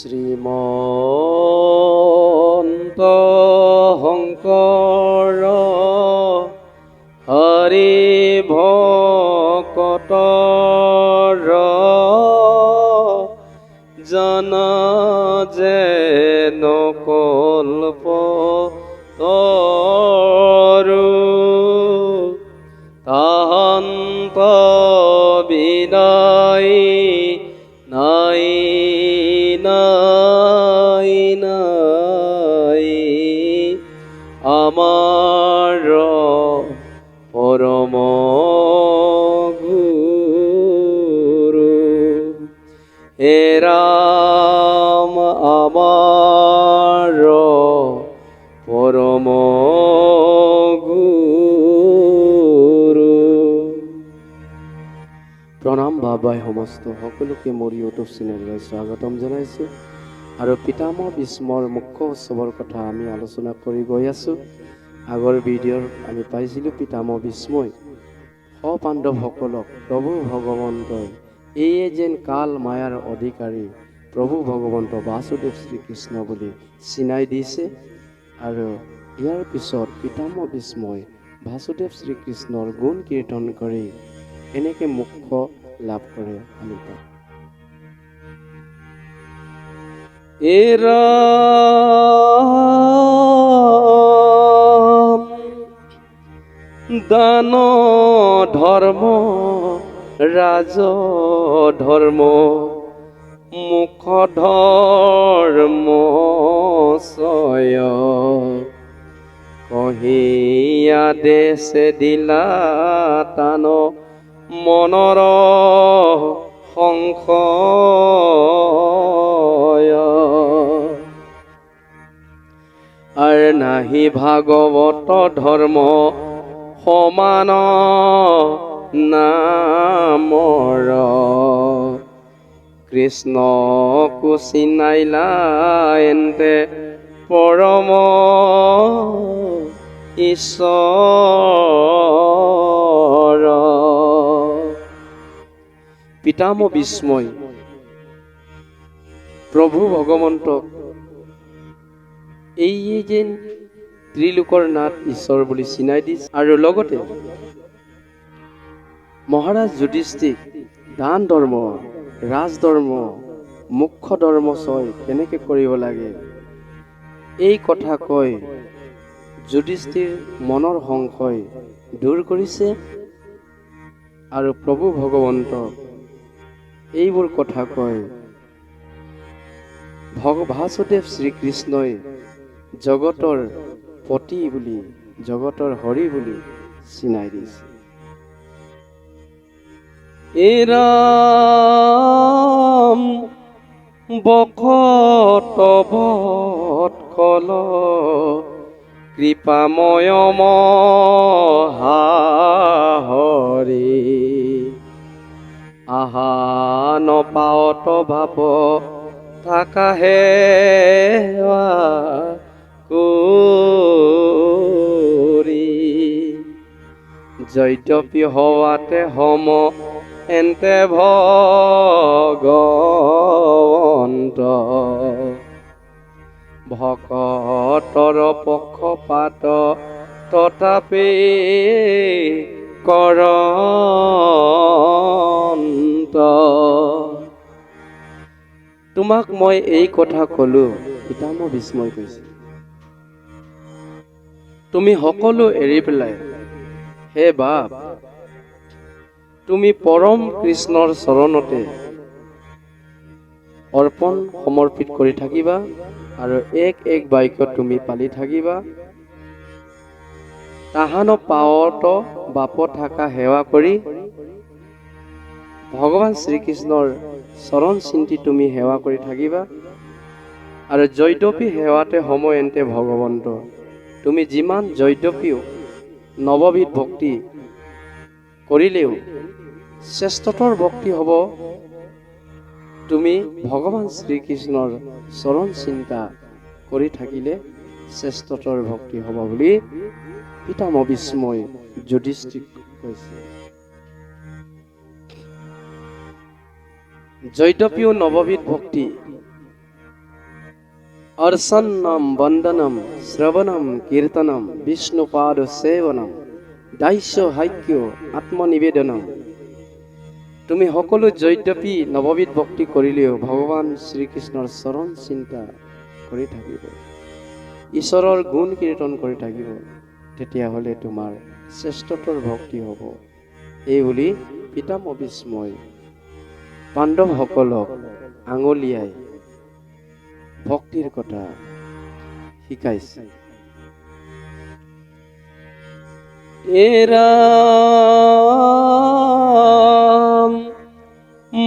শ্ৰীমন্ত শংকৰ হৰি ভকতৰ জন যেন কল্প তৰু তাহান্ত বিনাই নাই নাই নাই আমাৰ পৰম গুৰু হে ৰাম আমাৰ পৰম গুৰু। প্ৰণাম বাবাই সমস্ত সকলোকে মোৰ ইউটিউব চেনেললৈ স্বাগতম জনাইছোঁ আৰু পিতামহ ভীষ্মৰ মুখ্য উৎসৱৰ কথা আমি আলোচনা কৰি গৈ আছোঁ। আগৰ ভিডিঅ'ত আমি পাইছিলোঁ পিতামহ ভীষ্মই সপাণ্ডৱসকলক প্ৰভু ভগৱন্তই এইয়ে যেন কাল মায়াৰ অধিকাৰী প্ৰভু ভগৱন্ত বাসুদেৱ শ্ৰীকৃষ্ণ বুলি চিনাই দিছে। আৰু ইয়াৰ পিছত পিতামহ ভীষ্মই বাসুদেৱ শ্ৰীকৃষ্ণৰ গুণ কীৰ্তন কৰি এনেকৈ মোক্ষ লাভ কৰে। আমি পাওঁ দান ধৰ্ম ৰাজ ধৰ্ম মুখ ধৰ্ম চয় কহিয়া দেশে দিলা তান মনৰ সংশয় আৰ নাহি ভাগৱত ধৰ্ম সমান নামৰ কৃষ্ণ কুচিনাইলা এন্তে পৰম ঈশ্বৰ। পিতামহ ভীষ্মই প্ৰভু ভগৱন্তক এইয়ে যেন ত্ৰিলোকৰ নাথ ঈশ্বৰ বুলি চিনাই দিছে আৰু লগতে মহাৰাজ যুধিষ্ঠিক দান ধৰ্ম ৰাজ ধৰ্ম মুখ্য ধৰ্ম ছয় কেনেকৈ কৰিব লাগে এই কথা কৈ যুধিষ্ঠিৰ মনৰ সংশয় দূৰ কৰিছে আৰু প্ৰভু ভগৱন্তক এইবোৰ কথা কৈ বাসুদেৱ শ্ৰীকৃষ্ণই জগতৰ পতি বুলি জগতৰ হৰি বুলি চিনাই দিছে। এই ৰাম বকত বৎসল কৃপাময় মহাহৰি আহা নপাৱত ভাৱ থাকাহে কৰি যদ্যপি হোৱাতে হম এন্তে ভগৱন্ত ভকতৰ পক্ষপাত তথাপি কৰন্ত। তোমাক মই এই কথা কলো, পিতামহ ভীষ্মই কৈছে, তুমি সকলো এৰি পেলাই হে বাপ তুমি পৰম কৃষ্ণৰ চৰণতে অৰ্পণ সমৰ্পিত কৰি থাকিবা আৰু এক এক বাক্য তুমি পালি থাকিবা। তাহান পাৱত বাপ থাকা সেৱা কৰি ভগৱান শ্ৰীকৃষ্ণৰ চৰণ চিন্তি তুমি সেৱা কৰি থাকিবা আৰু যদ্যপি সেৱাতে সময় এন্তে ভগৱন্ত তুমি যিমান যদ্যপিও নৱবিধ ভক্তি কৰিলেও শ্ৰেষ্ঠতৰ ভক্তি হ'ব তুমি ভগৱান শ্ৰীকৃষ্ণৰ চৰণ চিন্তা কৰি থাকিলে শ্ৰেষ্ঠতৰ ভক্তি হ'ব বুলি পিতামহ ভীষ্মই যুধিষ্ঠিক কৈছে। যদ্যপিও নৱবিধ ভক্তি अर्चन्नम वंदनम श्रवणम कीर्तनम विष्णुपाद सेवनम दास्य हाक्य आत्मनिवेदनम। তুমি সকলো যদ্যপি নৱবিধ ভক্তি কৰিলেও ভগৱান শ্ৰীকৃষ্ণৰ চৰণ চিন্তা কৰি থাকিব, ঈশ্বৰৰ গুণ কীৰ্তন কৰি থাকিব, তেতিয়াহ'লে তোমাৰ শ্ৰেষ্ঠতৰ ভক্তি হ'ব। এই বুলি পিতামহ ভীষ্মই পাণ্ডৱসকলক আঙুলিয়াই ভক্তিৰ কথা শিকাইছে।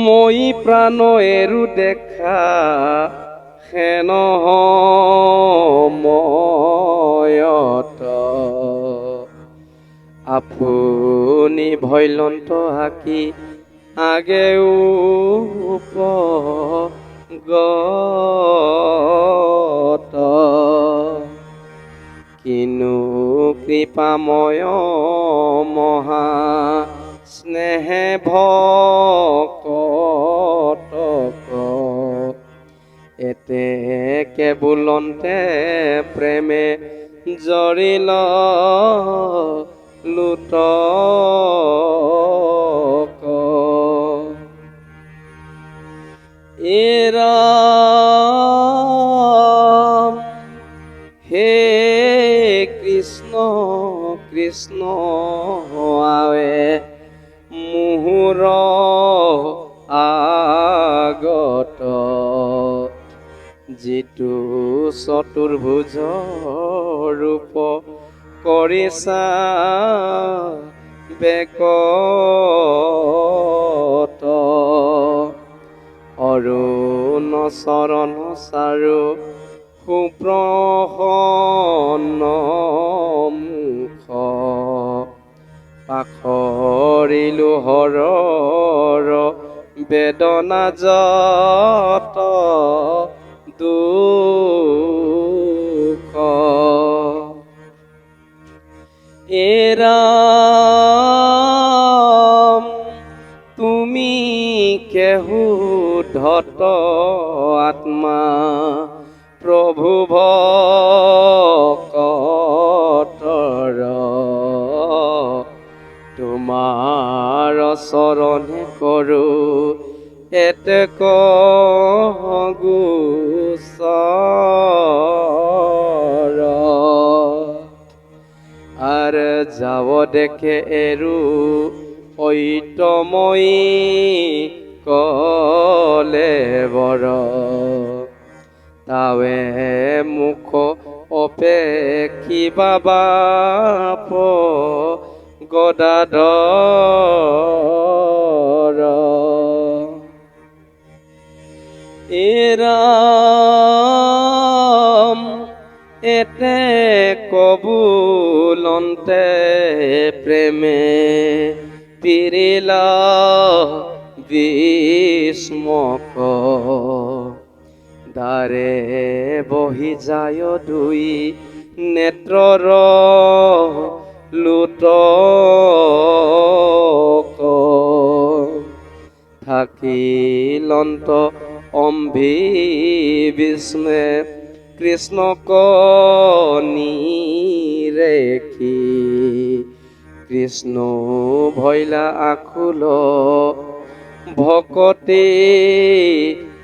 মই প্ৰাণ এৰু দেখা হেন সময়ত আপুনি ভৈলন্ত হাকি আগেও উপগত কিনো কৃপাময় মহা স্নেহে ভকতক এতে কেবুলন্তে প্ৰেমে জৰিল লুটক। হে কৃষ্ণ কৃষ্ণ আৱে মুহুৰ আগত যিটো চতুৰ্ভুজ ৰূপ কৰিছা বেকত অৰুণ চৰণ চাৰু সুপ্ৰসন্ন মুখ পাখৰিলো হৰৰ বেদনা যত দুখ। তুমি কেহু ধত আত্মা প্ৰভু ভকতৰ তোমাৰ চৰণে কৰো এতেক গোচৰ আৰ যাব দেখে এৰু ঐতময়ী কলে বৰ তাৱে মুখ অপেক্ষিবা বাপ গদাধৰ। এতে কবুলন্তে প্ৰেমে পিৰিলা ভীষ্মক দ্বাৰে বহি যায় দুই নেত্ৰৰ লুটক থাকিলন্ত অম্ভি বিস্মে কৃষ্ণক নিৰেখি কৃষ্ণ ভৈলা আকুল ভকতি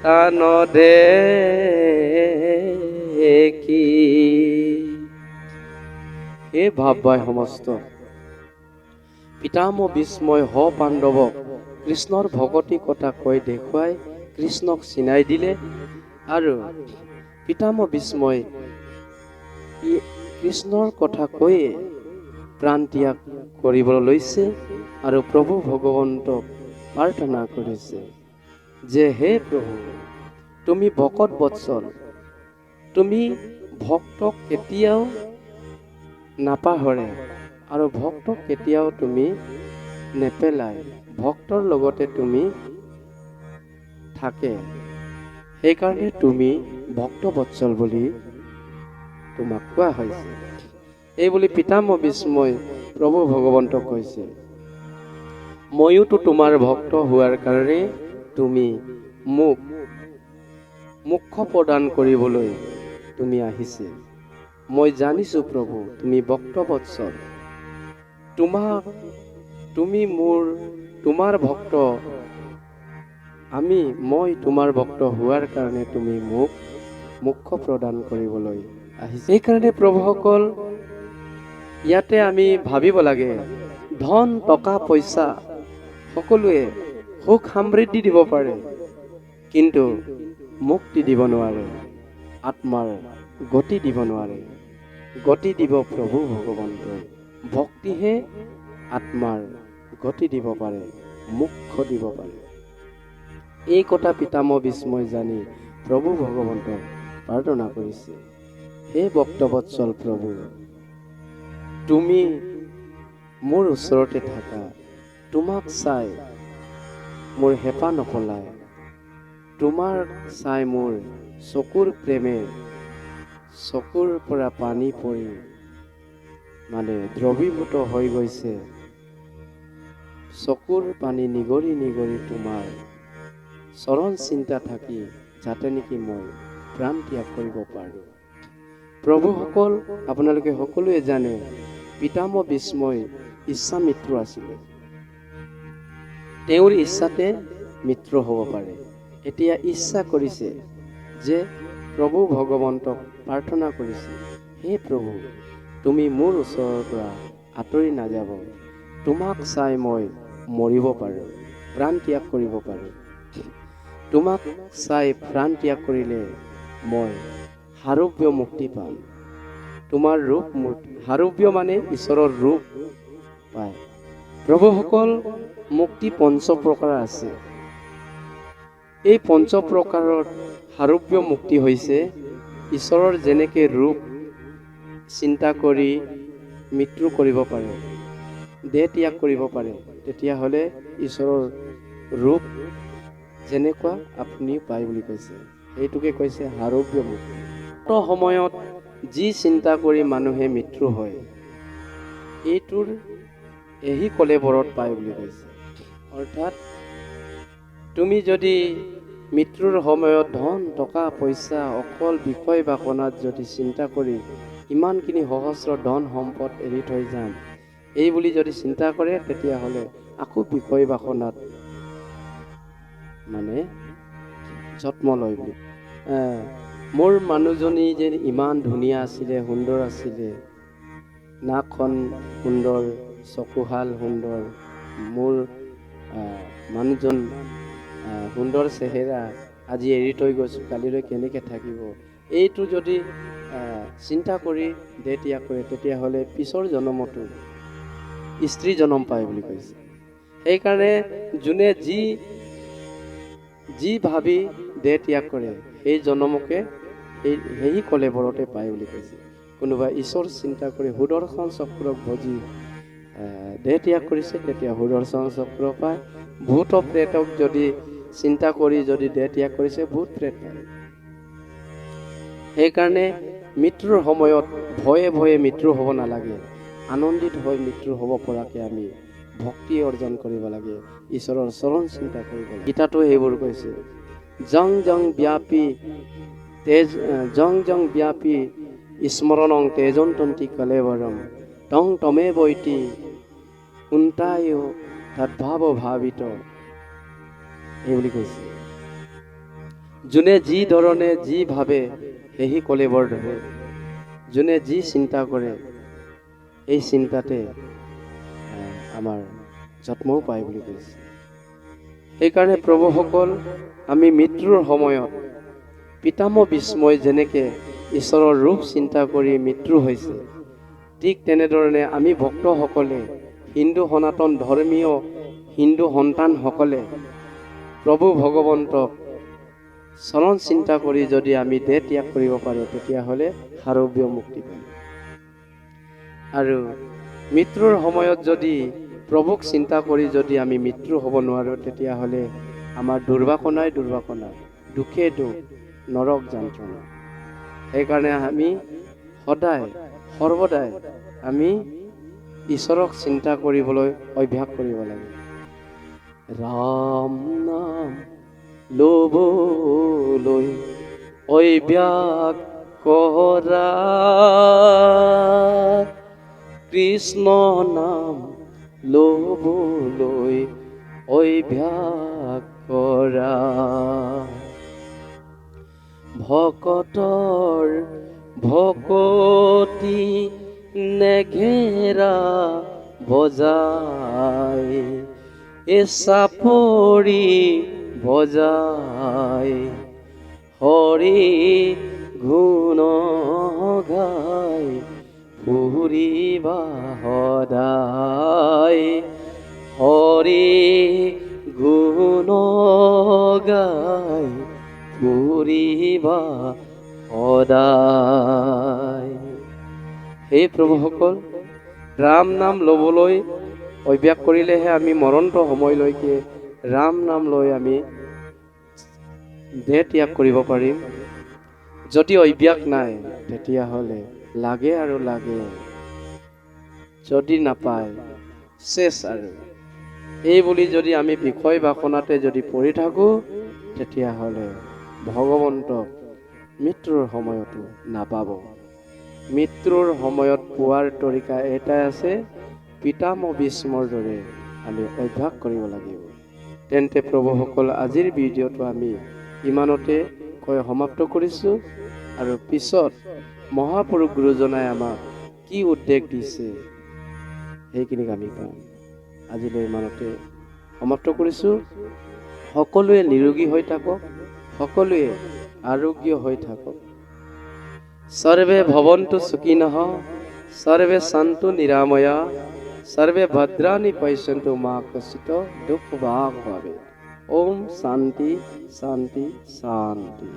তান দেখি। হে ভাববাই সমস্ত পিতামহ ভীষ্মই হ পাণ্ডৱক কৃষ্ণৰ ভকতি কথা কৈ দেখুৱাই কৃষ্ণক চিনাই দিলে আৰু পিতামহ ভীষ্মই কৃষ্ণৰ কথা কৈয়ে প্ৰাণ ত্যাগ কৰিবলৈ লৈছে আৰু প্ৰভু ভগৱন্তক প্ৰাৰ্থনা কৰিছে যে হে প্ৰভু তুমি ভকত বৎসল, তুমি ভক্তক কেতিয়াও নাপাহৰে আৰু ভক্তক কেতিয়াও তুমি নেপেলাই, ভক্তৰ লগতে তুমি থাকে, সেইকাৰণে তুমি ভক্ত বৎসল বুলি তোমাক কোৱা হৈছে। এই বুলি পিতামহ ভীষ্মই প্ৰভু ভগৱন্তক কৈছে ময়োতো তোমাৰ ভক্ত হোৱাৰ কাৰণে তুমি মোক মোক্ষ প্ৰদান কৰিবলৈ তুমি আহিছে। মই জানিছোঁ প্ৰভু তুমি ভক্তবৎসল। তুমি তোমাৰ ভক্ত। মই তোমাৰ ভক্ত হোৱাৰ কাৰণে তুমি মোক মোক্ষ প্ৰদান কৰিবলৈ আহিছে। সেইকাৰণে প্ৰভুসকল, ইয়াতে আমি ভাবিব লাগে, ধন টকা পইচা সকলোৱে সুখ সমৃদ্ধি দিব পাৰে, কিন্তু মুক্তি দিব নোৱাৰে, আত্মাৰ গতি দিব নোৱাৰে। গতি দিব প্ৰভু ভগৱন্তই। ভক্তিহে আত্মাৰ গতি দিব পাৰে, মোক্ষ দিব পাৰে। এই কথা পিতামহ বিস্ময় জানি প্ৰভু ভগৱন্তক প্ৰাৰ্থনা কৰিছে, হে ভক্তবৎসল প্ৰভু, তুমি মোৰ ওচৰতে থাকা। তোমাক চাই মোৰ হেঁপাহ নপলায়। তোমাক চাই মোৰ চকুৰ প্ৰেমে চকুৰ পৰা পানী পৰি দ্ৰৱীভূত হৈ গৈছে। চকুৰ পানী নিগৰি নিগৰি তোমাৰ চৰণ চিন্তা থাকি যাতে নেকি মই প্ৰাণ ত্যাগ কৰিব পাৰোঁ। প্ৰভুসকল, আপোনালোকে সকলোৱে জানে পিতামহ বিস্ময় ইচ্ছা মৃত্যু আছিলে। তেওঁৰ ইচ্ছাতে মৃত্যু হ'ব পাৰে। এতিয়া ইচ্ছা কৰিছে যে প্ৰভু ভগৱন্তক প্ৰাৰ্থনা কৰিছে, হে প্ৰভু, তুমি মোৰ ওচৰৰ পৰা আঁতৰি নাযাব। তোমাক চাই মই মৰিব পাৰোঁ, প্ৰাণ ত্যাগ কৰিব পাৰোঁ। তোমাক চাই প্ৰাণ ত্যাগ কৰিলে মই হাৰব্য মুক্তি পাম। তোমাৰ ৰূপ হাৰব্য মানে ঈশ্বৰৰ ৰূপ পায়। প্ৰভুসকল, মুক্তি পঞ্চ প্ৰকাৰ আছে। এই পঞ্চ প্ৰকাৰৰ হাৰব্য মুক্তি হৈছে ঈশ্বৰৰ যেনেকে ৰূপ চিন্তা কৰি মৃত্যু কৰিব পাৰে, দেহ ত্যাগ কৰিব পাৰে, তেতিয়াহ'লে ঈশ্বৰৰ ৰূপ যেনেকুৱা আপুনি পায় বুলি কৈছে। এইটোকে কৈছে হাৰব্য মুক্তি। সময়ত যি চিন্তা কৰি মানুহে মৃত্যু হয়, এইটোৰ এহি কলেবৰত পায় বুলি কৈছে। অৰ্থাৎ তুমি যদি মৃত্যুৰ সময়ত ধন টকা পইচা অকল বিষয় বাসনাত যদি চিন্তা কৰি ইমানখিনি সহস্ৰ ধন সম্পদ এৰি থৈ যাম, এই বুলি যদি চিন্তা কৰে, তেতিয়াহ'লে আকৌ বিষয় বাসনাত জন্ম লয় বুলি। মোৰ মানুহজনী যে ইমান ধুনীয়া আছিলে, সুন্দৰ আছিলে, নাকখন সুন্দৰ, চকুহাল সুন্দৰ, মোৰ মানুহজন সুন্দৰ চেহেৰা, আজি এৰি থৈ গৈছোঁ, কালিলৈ কেনেকৈ থাকিব, এইটো যদি চিন্তা কৰি দেহ ত্যাগ কৰে, তেতিয়াহ'লে পিছৰ জন্মতো স্ত্ৰী জন্ম পায় বুলি কৈছে। সেইকাৰণে যোনে যি ভাবি দেহ ত্যাগ কৰে, সেই জন্মকে সেই কলেবৰতে পায় বুলি কৈছে। কোনোবা ঈশ্বৰ চিন্তা কৰি সুদৰ্শন চক্ৰক ভজি দেহ ত্যাগ কৰিছে, তেতিয়া সুদৰ্শন চক্ৰ পায়। ভূত প্ৰেতক যদি চিন্তা কৰি যদি দেহ ত্যাগ কৰিছে, ভূত প্ৰেত পায়। সেইকাৰণে মৃত্যুৰ সময়ত ভয়ে ভয়ে মৃত্যু হ'ব নালাগে, আনন্দিত হৈ মৃত্যু হ'ব পৰাকে আমি ভক্তি অৰ্জন কৰিব লাগে, ঈশ্বৰৰ চৰণ চিন্তা কৰিব লাগে। গীতাটো সেইবোৰ কৈছে, জং জং ব্যাপী স্মৰণং তেজন্তন্তি কলেবৰম তং তমে বৈতি কুন্তায় তদ্ভাৱ ভাবিত, এইবুলি কৈছে। যোনে যি ধৰণে যি ভাবে সেহি কলেবৰ ধৰে। যোনে যি চিন্তা কৰে, এই চিন্তাতে আমাৰ জন্মও পায় বুলি কৈছে। সেইকাৰণে প্ৰভুসকল, আমি মৃত্যুৰ সময়ত পিতামহ বিস্ময় যেনেকে ঈশ্বৰৰ ৰূপ চিন্তা কৰি মৃত্যু হৈছে, ঠিক তেনেধৰণে আমি ভক্তসকলে, হিন্দু সনাতন ধৰ্মীয় হিন্দু সন্তানসকলে প্ৰভু ভগৱন্তক চৰণ চিন্তা কৰি যদি আমি দেহ ত্যাগ কৰিব পাৰোঁ, তেতিয়াহ'লে হাৰব্য মুক্তি পাম। আৰু মৃত্যুৰ সময়ত যদি প্ৰভুক চিন্তা কৰি যদি আমি মৃত্যু হ'ব নোৱাৰোঁ, তেতিয়াহ'লে আমাৰ দুৰ্বাসনাই দুখে দুখ, নৰক যন্ত্ৰণা। সেইকাৰণে আমি সৰ্বদাই আমি ঈশ্বৰক চিন্তা কৰিবলৈ অভ্যাস কৰিব লাগে। ৰাম নাম ল'বলৈ অভ্যাস কৰা, কৃষ্ণ নাম ল'বলৈ অভ্যাস কৰা, ভকতৰ ভকতি নেঘেৰা বজাই, চাপৰি বজাই, হৰি গুণ গাই ফুৰিবা সদায়, হৰি গুণ গাই ফুৰিবা সদায়। হে প্ৰভুসকল, ৰাম নাম ল'বলৈ অভ্যাস কৰিলেহে আমি মৰণটো সময়লৈকে ৰাম নাম লৈ আমি দেহ ত্যাগ কৰিব পাৰিম। যদি অভ্যাস নাই তেতিয়াহ'লে লাগে আৰু লাগে, যদি নাপায় চেছ আৰু। এই বুলি যদি আমি বিষয় বাসনাতে যদি পৰি থাকোঁ তেতিয়াহ'লে ভগৱন্তক মৃত্যুৰ সময়তো নাপাব। মৃত্যুৰ সময়ত পোৱাৰ তৰিকা এটাই আছে, পিতামহ ভীষ্মৰ দৰে আমি অভ্যাস কৰিব লাগিব। তেন্তে প্ৰভুসকল, আজিৰ ভিডিঅ'টো আমি ইমানতে কৈ সমাপ্ত কৰিছোঁ, আৰু পিছত মহাপুৰুষ গুৰুজনাই আমাক কি উদ্দেশ দিছে সেইখিনিক আমি পাম। আজিলৈ ইমানতে সমাপ্ত কৰিছোঁ। সকলোৱে নিৰোগী হৈ থাকক, সকলোৱে আৰোগ্য হৈ থাকক। সৰ্বে ভৱন্তু সুখিনঃ, সৰ্বে সন্তু নিৰাময়া, সৰ্বে ভদ্ৰাণি পশ্যন্তু মা কশ্চিৎ দুঃখভাগ্ ভবেৎ। ওম শান্তি শান্তি শান্তি।